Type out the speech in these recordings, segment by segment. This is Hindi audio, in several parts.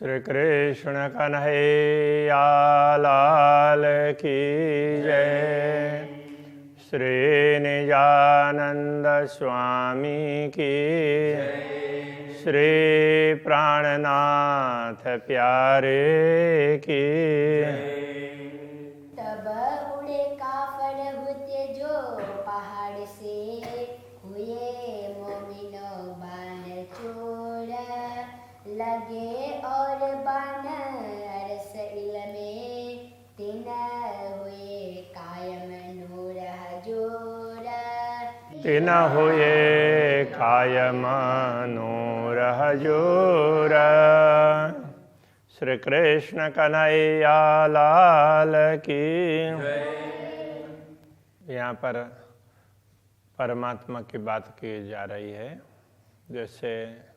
श्री कृष्ण कन्हैया लाल की जय। श्री निजानंद स्वामी की जय। श्री प्राणनाथ प्यारे की जय। तब उड़े काफर हुए जो पहाड़ से, हुए मोमिनो बाण चोर लगे और बाण अरस इल में, तिन हुए कायम नूर हजूर। तिन हुए कायम नूर हजूर। श्री कृष्ण कन्हैया लाल की यहाँ पर परमात्मा की बात की जा रही है। जैसे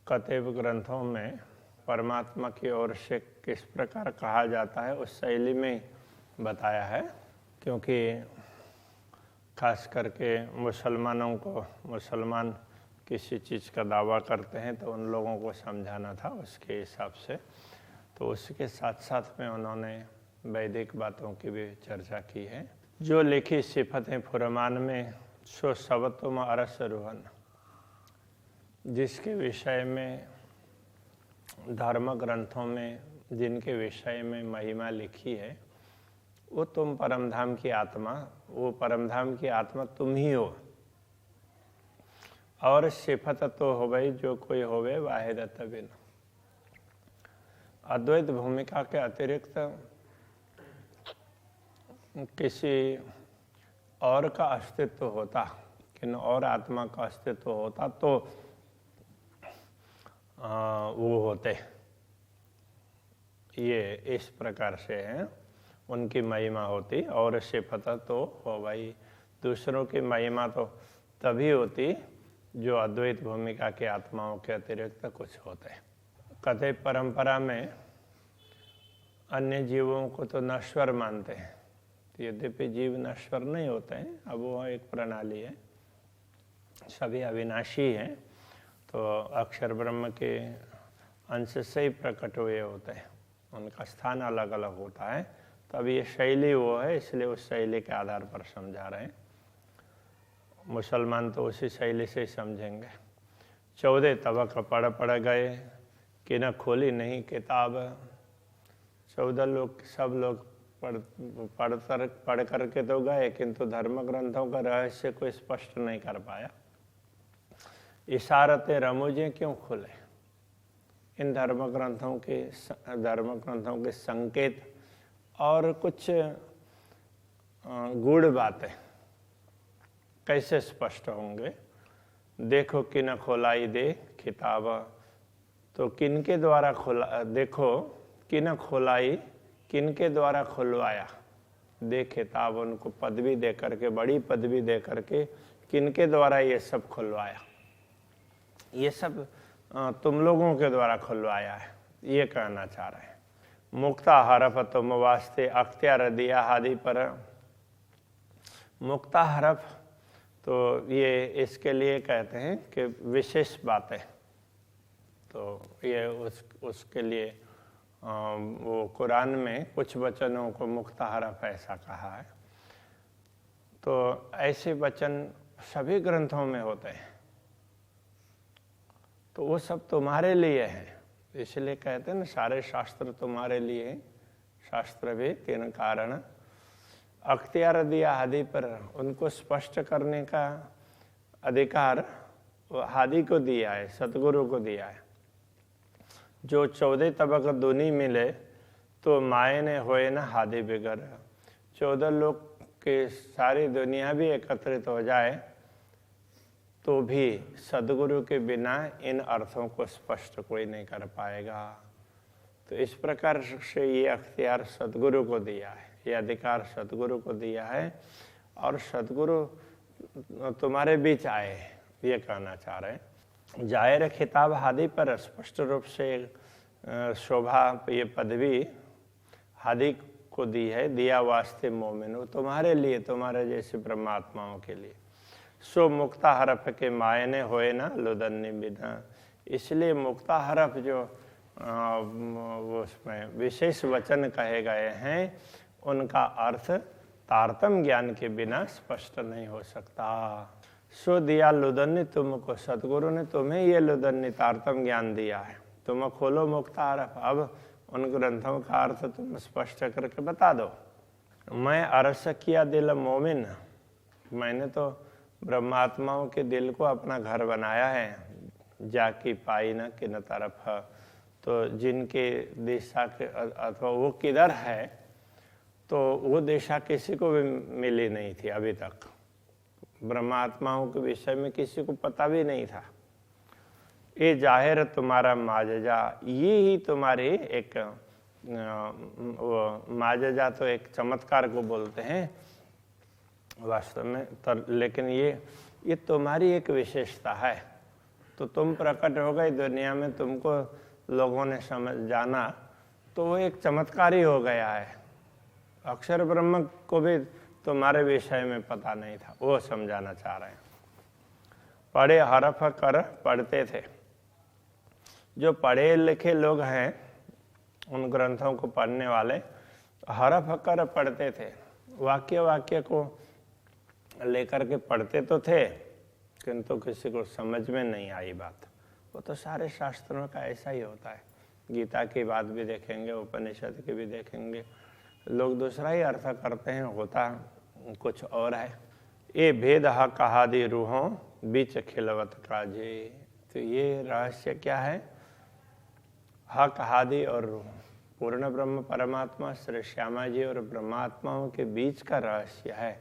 कतेब ग्रंथों में परमात्मा की ओर से किस प्रकार कहा जाता है उस शैली में बताया है, क्योंकि खास करके मुसलमान किसी चीज़ का दावा करते हैं तो उन लोगों को समझाना था उसके हिसाब से। तो उसके साथ साथ में उन्होंने वैदिक बातों की भी चर्चा की है। जो लिखी सिफतें फुरमान में सो सब तुम अरस रुहन, जिसके विषय में धर्म ग्रंथों में जिनके विषय में महिमा लिखी है वो तुम परमधाम की आत्मा, वो परमधाम की आत्मा तुम ही हो। और सिफत तो हो गई जो कोई होवे वाहिदत बिन। अद्वैत भूमिका के अतिरिक्त किसी और का अस्तित्व होता, किन और आत्मा का अस्तित्व होता तो वो होते। ये इस प्रकार से है उनकी महिमा होती। और सिफत तो हो भाई, दूसरों की महिमा तो तभी होती जो अद्वैत भूमिका के आत्माओं के अतिरिक्त कुछ होते। कथे परंपरा में अन्य जीवों को तो नश्वर मानते हैं, यद्यपि जीव नश्वर नहीं होते हैं, अब वो एक प्रणाली है, सभी अविनाशी हैं। तो अक्षर ब्रह्म के अंश से ही प्रकट हुए होते हैं, उनका स्थान अलग अलग होता है। तब ये शैली वो है, इसलिए उस शैली के आधार पर समझा रहे हैं। मुसलमान तो उसी शैली से ही समझेंगे। 14 तबक पढ़ गए कि न खोली नहीं किताब। 14 लोग, सब लोग पढ़ करके तो गए, किंतु धर्म ग्रंथों का रहस्य को स्पष्ट नहीं कर पाया। इशारतें रमूजें क्यों खुले? इन धर्म ग्रंथों के संकेत और कुछ गूढ़ बातें कैसे स्पष्ट होंगे? देखो किन खोलाई दे किताब, तो किनके द्वारा खोला, देखो किन खोलाई, किनके द्वारा खुलवाया दे किताब। उनको पदवी दे करके, बड़ी पदवी दे करके किनके द्वारा ये सब खुलवाया? ये सब तुम लोगों के द्वारा खुलवाया है, ये कहना चाह रहे हैं। मुक्ता हरफ तुम वास्ते अख्तियार दिया हादी पर। मुक्ता हरफ तो ये इसके लिए कहते हैं कि विशेष बातें, तो ये उसके लिए वो कुरान में कुछ वचनों को मुक्ता हरफ ऐसा कहा है। तो ऐसे वचन सभी ग्रंथों में होते हैं, तो वो सब तुम्हारे लिए हैं, इसलिए कहते हैं ना सारे शास्त्र तुम्हारे लिए हैं। शास्त्र भी 3 कारण अख्तियार दिया हादी पर, उनको स्पष्ट करने का अधिकार हादी को दिया है, सतगुरु को दिया है। जो 14 तबक दुनी मिले तो माए ने होए ना हादी बिगर। 14 लोग के सारी दुनिया भी एकत्रित हो जाए तो भी सदगुरु के बिना इन अर्थों को स्पष्ट कोई नहीं कर पाएगा। तो इस प्रकार से ये अख्तियार सदगुरु को दिया है, ये अधिकार सदगुरु को दिया है। और सदगुरु तुम्हारे बीच आए, ये कहना चाह रहे हैं। जाहिर खिताब हादी पर स्पष्ट रूप से शोभा, ये पदवी हादी को दी है, दिया वास्ते मोमिनो, तुम्हारे लिए, तुम्हारे जैसे ब्रह्मात्माओं के लिए। सो मुक्ता हरफ के मायने होए ना लुदन्नी बिना। इसलिए मुक्ताहरफ जो वो उसमें विशेष वचन कहे गए हैं उनका अर्थ तारतम्य ज्ञान के बिना स्पष्ट नहीं हो सकता। सो दिया लुदन्नी तुमको, सतगुरु ने तुम्हें ये लुदन्नी तारतम्य ज्ञान दिया है, तुम खोलो मुक्ताहरफ, अब उन ग्रंथों का अर्थ तुम स्पष्ट करके बता दो। मैं अरस किया दिल मोमिन, मैंने तो ब्रह्मात्माओं के दिल को अपना घर बनाया है। जाकी पाई न किन तरफ, तो जिनके दिशा के अथवा वो किधर है, तो वो दिशा किसी को भी मिली नहीं थी अभी तक। ब्रह्मात्माओं के विषय में किसी को पता भी नहीं था। ये जाहिर तुम्हारा माजजा, ये ही तुम्हारी एक वो माजजा तो एक चमत्कार को बोलते हैं वास्तव में, लेकिन ये तुम्हारी एक विशेषता है। तो तुम प्रकट हो गई दुनिया में, तुमको लोगों ने समझ जाना, तो वो एक चमत्कार ही हो गया है। अक्षर ब्रह्म को भी तुम्हारे विषय में पता नहीं था, वो समझाना चाह रहे हैं। पढ़े हरफ कर पढ़ते थे, जो पढ़े लिखे लोग हैं उन ग्रंथों को पढ़ने वाले हरफ कर पढ़ते थे, वाक्य वाक्य को लेकर के पढ़ते तो थे, किंतु किसी को समझ में नहीं आई बात। वो तो सारे शास्त्रों का ऐसा ही होता है। गीता की बात भी देखेंगे, उपनिषद की भी देखेंगे, लोग दूसरा ही अर्थ करते हैं, होता कुछ और है। ये भेद हा कहादी रूहों बीच खिलवत काजे, तो ये रहस्य क्या है? हक हादि और रूह, पूर्ण ब्रह्म परमात्मा श्री श्यामा जी और ब्रह्मात्माओं के बीच का रहस्य है।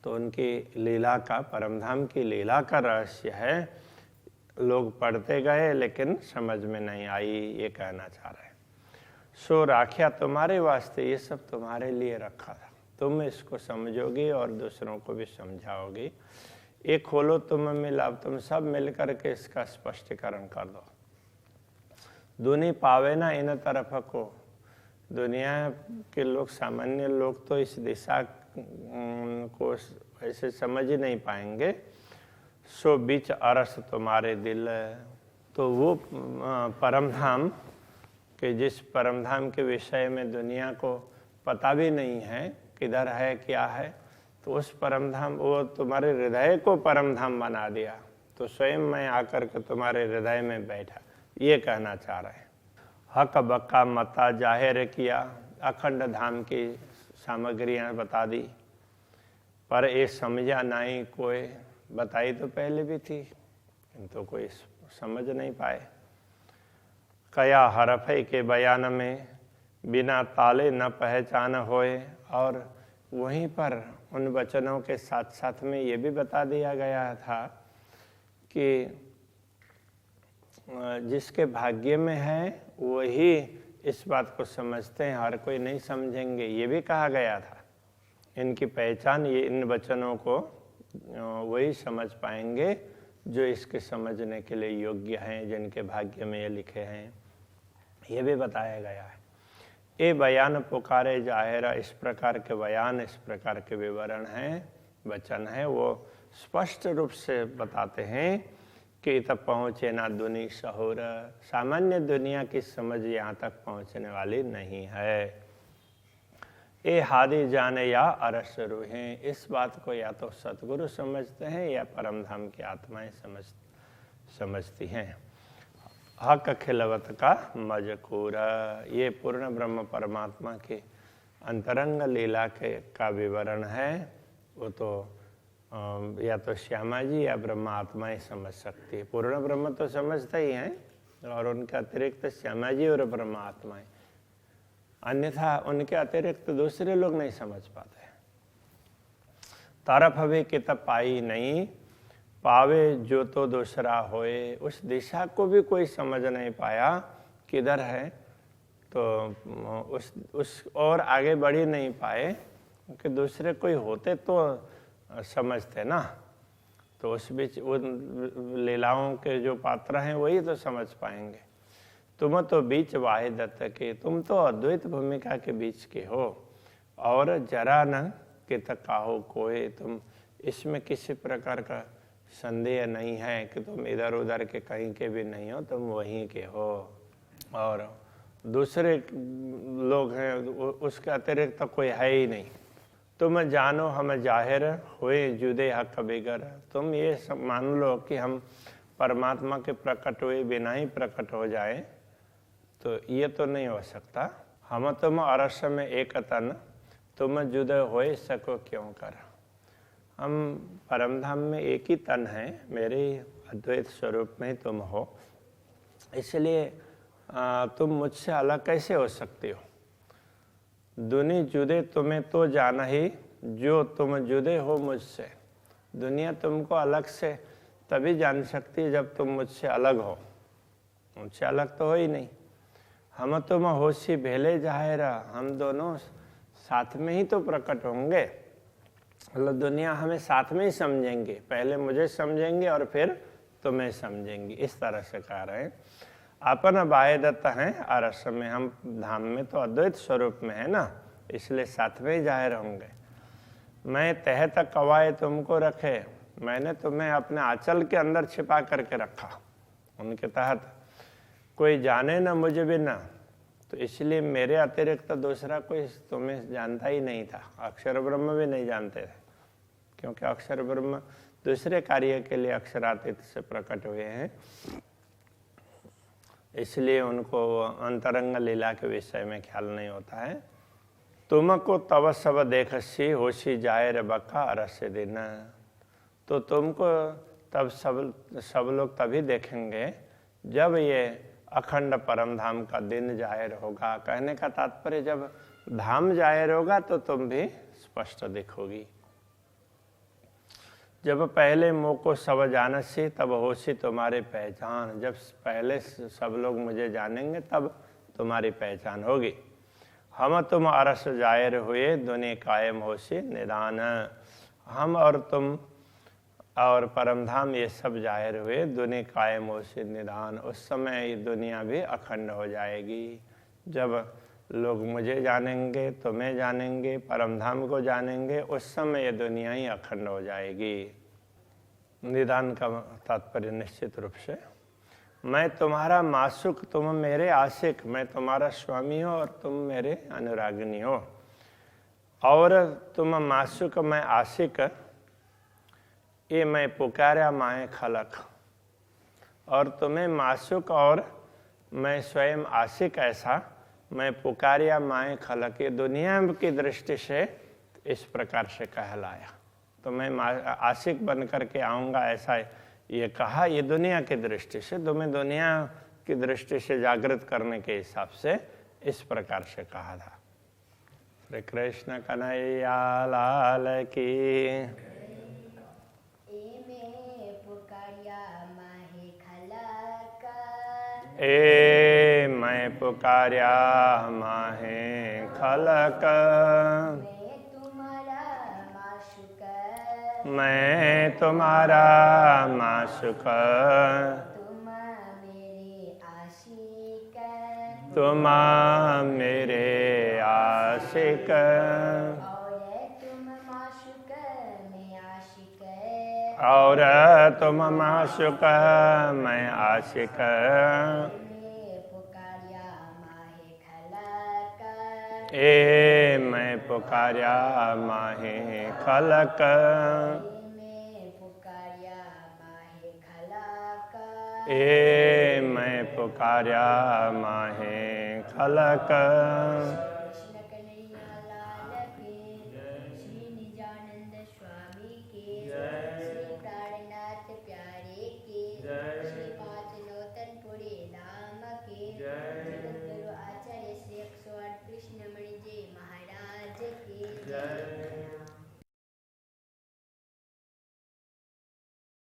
तो उनकी लीला का, परमधाम की लीला का रहस्य है। लोग पढ़ते गए लेकिन समझ में नहीं आई, ये कहना चाह रहे हैं। सो राख्या तुम्हारे वास्ते, ये सब तुम्हारे लिए रखा था, तुम इसको समझोगी और दूसरों को भी समझाओगी। ये खोलो तुम मिला, तुम सब मिलकर के इसका स्पष्टीकरण कर दो। दुनी पावे ना इन तरफ को, दुनिया के लोग, सामान्य लोग तो इस दिशा को ऐसे समझ ही नहीं पाएंगे। सो बीच अरस तुम्हारे दिल, तो वो परमधाम के, जिस परमधाम के विषय में दुनिया को पता भी नहीं है किधर है क्या है, तो उस परमधाम, वो तुम्हारे हृदय को परमधाम बना दिया। तो स्वयं मैं आकर के तुम्हारे हृदय में बैठा, ये कहना चाह रहे हैं। हक बक्का मता जाहिर किया, अखंड धाम की सामग्रियां बता दी, पर ये समझा नहीं कोई। बताई तो पहले भी थी, किंतु कोई समझ नहीं पाए। कया हरफे के बयान में बिना ताले न पहचान होए, और वहीं पर उन वचनों के साथ साथ में ये भी बता दिया गया था कि जिसके भाग्य में है वही इस बात को समझते हैं, हर कोई नहीं समझेंगे, ये भी कहा गया था। इनकी पहचान, ये इन वचनों को वही समझ पाएंगे जो इसके समझने के लिए योग्य हैं, जिनके भाग्य में ये लिखे हैं, ये भी बताया गया है। ये बयान पुकारे जाहिरा, इस प्रकार के बयान, इस प्रकार के विवरण हैं, वचन है, वो स्पष्ट रूप से बताते हैं कि तब पहुँचे ना दुनी शहूर, सामान्य दुनिया की समझ यहाँ तक पहुँचने वाली नहीं है। ये हादी जाने या अरस रूहें, इस बात को या तो सतगुरु समझते हैं या परमधाम की आत्माएं समझती हैं। हक खिलवत का मजकूर, ये पूर्ण ब्रह्म परमात्मा के अंतरंग लीला का विवरण है। वो तो या तो श्यामा जी या ब्रह्म आत्माएं समझ सकती है। पूर्ण ब्रह्म तो समझते ही हैं, और उनके अतिरिक्त श्यामा जी और ब्रह्म आत्माएं, अन्यथा उनके अतिरिक्त दूसरे लोग नहीं समझ पाते। तरफ भी किताब पाई नहीं, पावे जो तो दूसरा होए, उस दिशा को भी कोई समझ नहीं पाया किधर है, तो उस और आगे बढ़ ही नहीं पाए, क्योंकि दूसरे कोई होते तो समझते ना। तो उस बीच उन लीलाओं के जो पात्र हैं वही तो समझ पाएंगे। तुम तो बीच वाहिदत के, तुम तो अद्वैत भूमिका के बीच के हो, और जरा न कि तकाहो कोई, तुम इसमें किसी प्रकार का संदेह नहीं है कि तुम इधर उधर के कहीं के भी नहीं हो, तुम वहीं के हो। और दूसरे लोग हैं उसके अतिरिक्त तो कोई है ही नहीं। तुम जानो हम जाहिर हुए जुदे हक बिगर। तुम ये मान लो कि हम परमात्मा के प्रकट हुए बिना ही प्रकट हो जाए, तो ये तो नहीं हो सकता। हम तुम अरस में एक तन, तुम जुदे हो सको क्यों कर। हम परमधाम में एक ही तन हैं, मेरे अद्वैत स्वरूप में तुम हो, इसलिए तुम मुझसे अलग कैसे हो सकते हो। दुनी जुदे तुम्हें तो जाना ही, जो तुम जुदे हो मुझसे। दुनिया तुमको अलग से तभी जान सकती है जब तुम मुझसे अलग हो, मुझसे अलग तो हो ही नहीं। हम तुम होशी भेले जाहिरा, हम दोनों साथ में ही तो प्रकट होंगे। मतलब दुनिया हमें साथ में ही समझेंगे, पहले मुझे समझेंगे और फिर तुम्हें समझेंगे, इस तरह से कह रहे हैं। अपन बायदत्त हैं अरस में, हम धाम में तो अद्वैत स्वरूप में है ना, इसलिए साथ में ही जाहिर होंगे। मैं तह तक कवाए तुमको रखे, मैंने तुम्हें अपने आंचल के अंदर छिपा करके रखा, उनके तहत कोई जाने ना मुझे भी ना, तो इसलिए मेरे अतिरिक्त तो दूसरा कोई तुम्हें जानता ही नहीं था। अक्षर ब्रह्म भी नहीं जानते थे, क्योंकि अक्षर ब्रह्म दूसरे कार्य के लिए अक्षरातीत से प्रकट हुए हैं, इसलिए उनको अंतरंग लीला के विषय में ख्याल नहीं होता है। तुमको तब सब देखसी होशी जाहिर बका अरस दिन। तो तुमको तब सब लोग तभी देखेंगे जब ये अखंड परम धाम का दिन जाहिर होगा। कहने का तात्पर्य जब धाम जाहिर होगा तो तुम भी स्पष्ट दिखोगी। जब पहले मोह को सब जानसी तब होशी तुम्हारी पहचान। जब पहले सब लोग मुझे जानेंगे तब तुम्हारी पहचान होगी। हम तुम अरस जाहिर हुए दुनिया कायम होशी निदान। हम और तुम और परमधाम ये सब जाहिर हुए दुनिया कायम होशी निदान। उस समय ये दुनिया भी अखंड हो जाएगी। जब लोग मुझे जानेंगे, तुम्हें जानेंगे, परमधाम को जानेंगे, उस समय ये दुनिया ही अखंड हो जाएगी। निदान का तात्पर्य निश्चित रूप से मैं तुम्हारा मासुक, तुम मेरे आशिक, मैं तुम्हारा स्वामी हो और तुम मेरे अनुरागिनी हो। और तुम मासुक मैं आशिक, ये मैं पुकारा माए खलक। और तुम्हें मासुक और मैं स्वयं आशिक, ऐसा मैं पुकारिया माए खलक। ये दुनिया की दृष्टि से इस प्रकार से कहलाया। तो मैं आशिक बन करके आऊँगा, ऐसा ये कहा। ये दुनिया की दृष्टि से, तुम्हें दुनिया की दृष्टि से जागृत करने के हिसाब से इस प्रकार से कहा था। श्री कृष्ण कन्हैया लाल की। ए मैं पुकारिया माहे खलक, मैं तुम्हारा माशुक, तुम मेरे आशिक। और तुम माशुक मैं आशिक। ए मैं पुकारिया माहे खलक, ए मैं पुकारिया माहे खलक।